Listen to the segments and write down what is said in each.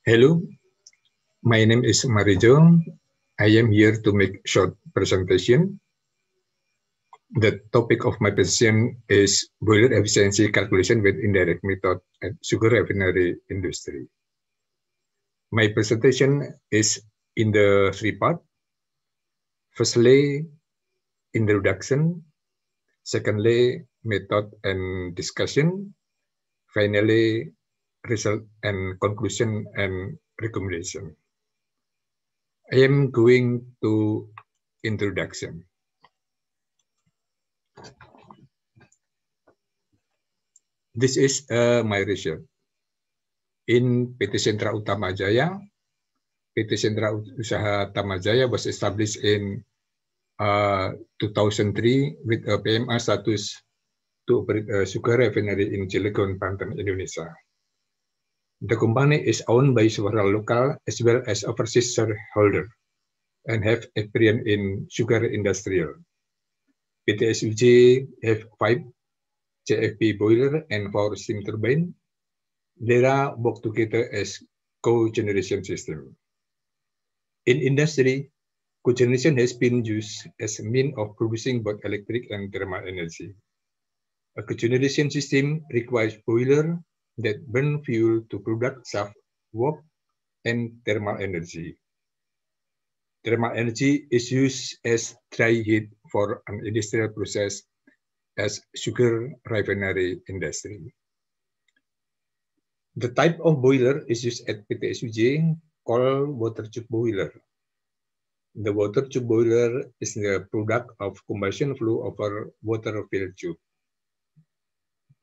Hello, my name is Marijo. I am here to make short presentation. The topic of my presentation is boiler efficiency calculation with indirect method at sugar refinery industry. My presentation is in the three part. Firstly, introduction. Secondly, method and discussion. Finally, result and conclusion and recommendation. I am going to introduction. This is my research. In PT Sentra Utama Jaya, PT Sentra Usaha Tamajaya was established in 2003 with a PMA status to operate a sugar refinery in Cilegon, Banten, Indonesia. The company is owned by several local as well as overseas shareholders and have experience in sugar industrial. PTSUJ have 5 CFP boiler and 4 steam turbine. They are work together as cogeneration system. In industry, cogeneration has been used as a means of producing both electric and thermal energy. A cogeneration system requires boiler that burn fuel to produce shaft work and thermal energy. Thermal energy is used as dry heat for an industrial process as sugar refinery industry. The type of boiler is used at PTSUJ called water tube boiler. The water tube boiler is the product of combustion flow over water-filled tube.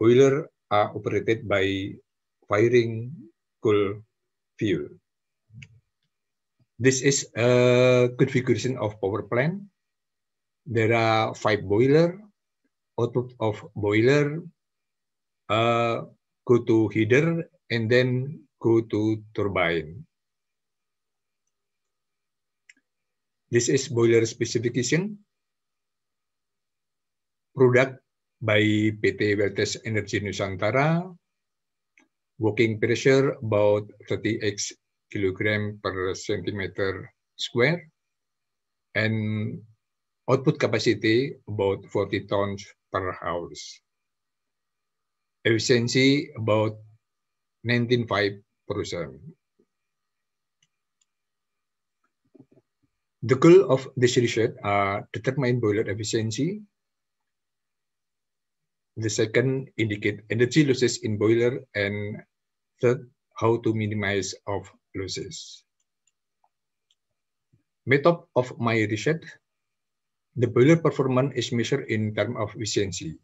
Boilers are operated by firing coal fuel. This is a configuration of power plant. There are 5 boilers. Output of boiler go to heater and then go to turbine. This is boiler specification. Product by PT Weltes Energy Nusantara. Working pressure about 30x kilogram per centimeter square. And output capacity about 40 tons per hour. Efficiency about 19.5%. The goal of this research are determine boiler efficiency. The second, indicate energy losses in boiler, and third, how to minimize of losses. Method of my research. The boiler performance is measured in terms of efficiency.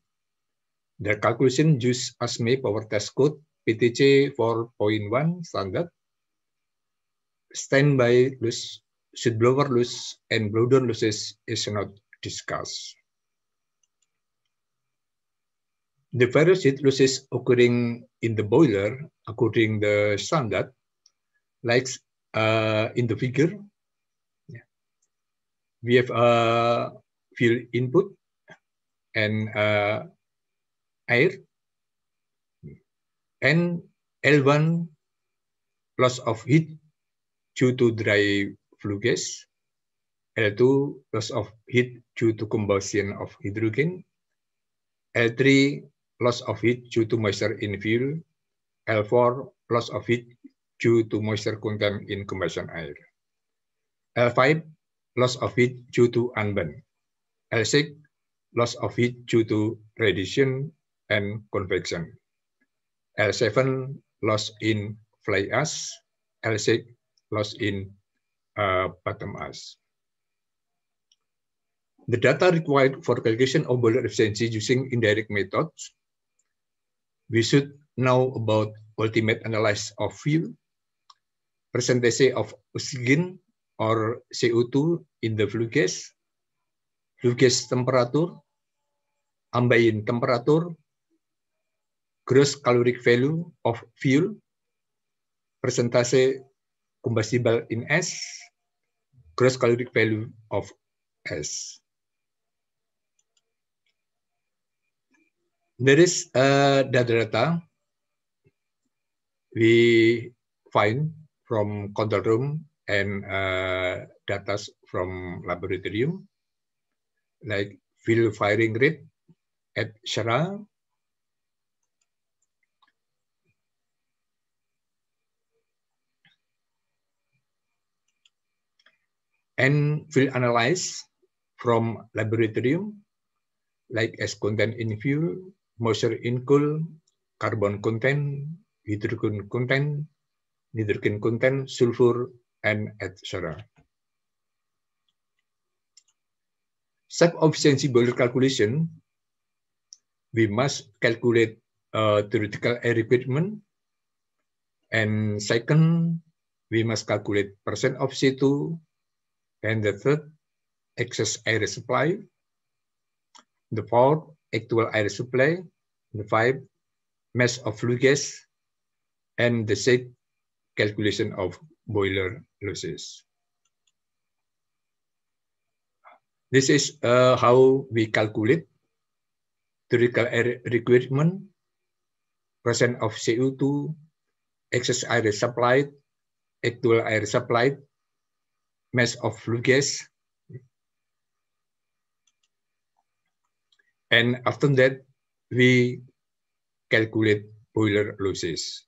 The calculation use ASME power test code PTC 4.1 standard. Standby loss, should blower loss, and blowdown losses is not discussed. The various heat losses occurring in the boiler according the standard, like in the figure, we have fuel input and air, and L1 loss of heat due to dry flue gas, L2 loss of heat due to combustion of hydrogen, L3 loss of heat due to moisture in fuel, L4 loss of heat due to moisture content in combustion air, L5 loss of heat due to unburnt, L6 loss of heat due to radiation and convection, L7 loss in fly ash, L6 loss in bottom ash. The data required for calculation of boiler efficiency using indirect methods. We should know about ultimate analysis of fuel, percentage of oxygen or CO2 in the flue gas temperature, ambient temperature, gross caloric value of fuel, percentage combustible in ash, gross caloric value of ash. There is data we find from control room and data from laboratorium, like fuel firing rate at Shara, and fuel analyze from laboratorium, like as content in fuel, moisture in cool, carbon content, hydrogen content, nitrogen content, sulfur, and etc. Sub-efficiency boiler calculation, we must calculate theoretical air requirement, and second, we must calculate percent of CO2, and the third, excess air supply, the fourth, actual air supply, the fifth, mass of flue gas, and the sixth, calculation of boiler losses. This is how we calculate theoretical air requirement, percent of CO2, excess air supplied, actual air supplied, mass of flue gas, and after that, we calculate boiler losses.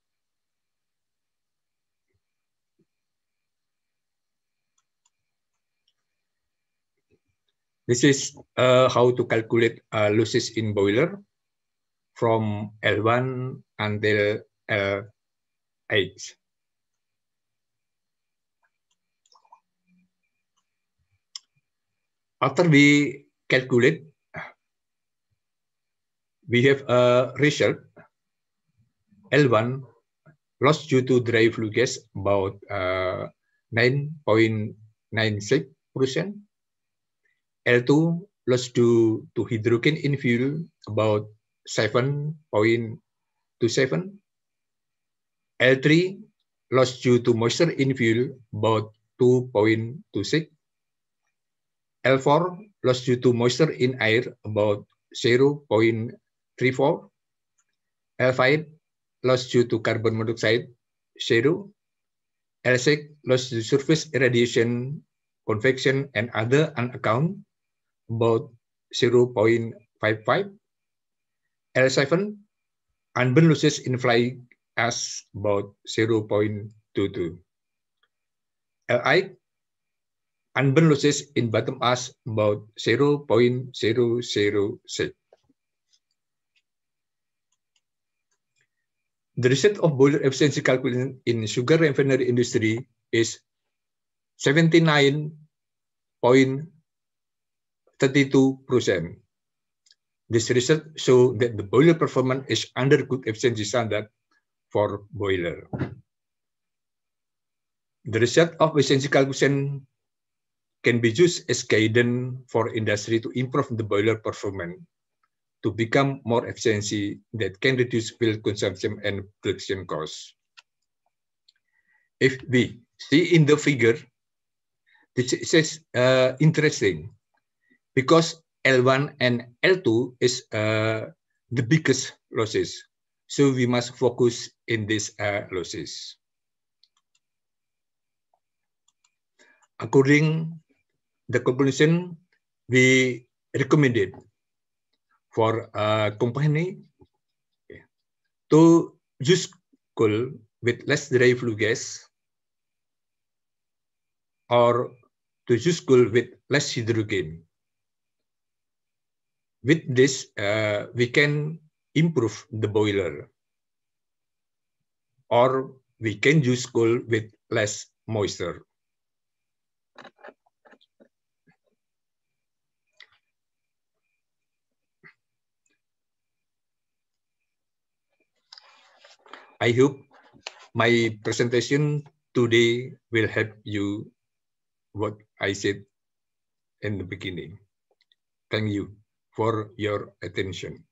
This is how to calculate losses in boiler from L1 until L8. After we calculate, we have a result. L1 loss due to dry flue gas about 9.96%. L2 loss due to hydrogen in fuel about 7.27. L3 loss due to moisture in fuel about 2.26. L4 loss due to moisture in air about 0.34. L5 loss due to carbon monoxide 0. L6 loss to surface irradiation, convection, and other unaccount about 0.55. L7 unburned losses in fly ash about 0.22. L8 unburned losses in bottom ash about 0.006. The result of boiler efficiency calculation in sugar refinery industry is 79.32%. This result shows that the boiler performance is under good efficiency standard for boiler. The result of efficiency calculation can be used as guidance for industry to improve the boiler performance to become more efficiency that can reduce fuel consumption and production costs. If we see in the figure, this is interesting because L1 and L2 is the biggest losses. So we must focus in these losses. According the conclusion, we recommended for a company to use coal with less dry flue gas or to use coal with less hydrogen. With this, we can improve the boiler, or we can use coal with less moisture. I hope my presentation today will help you what I said in the beginning. Thank you for your attention.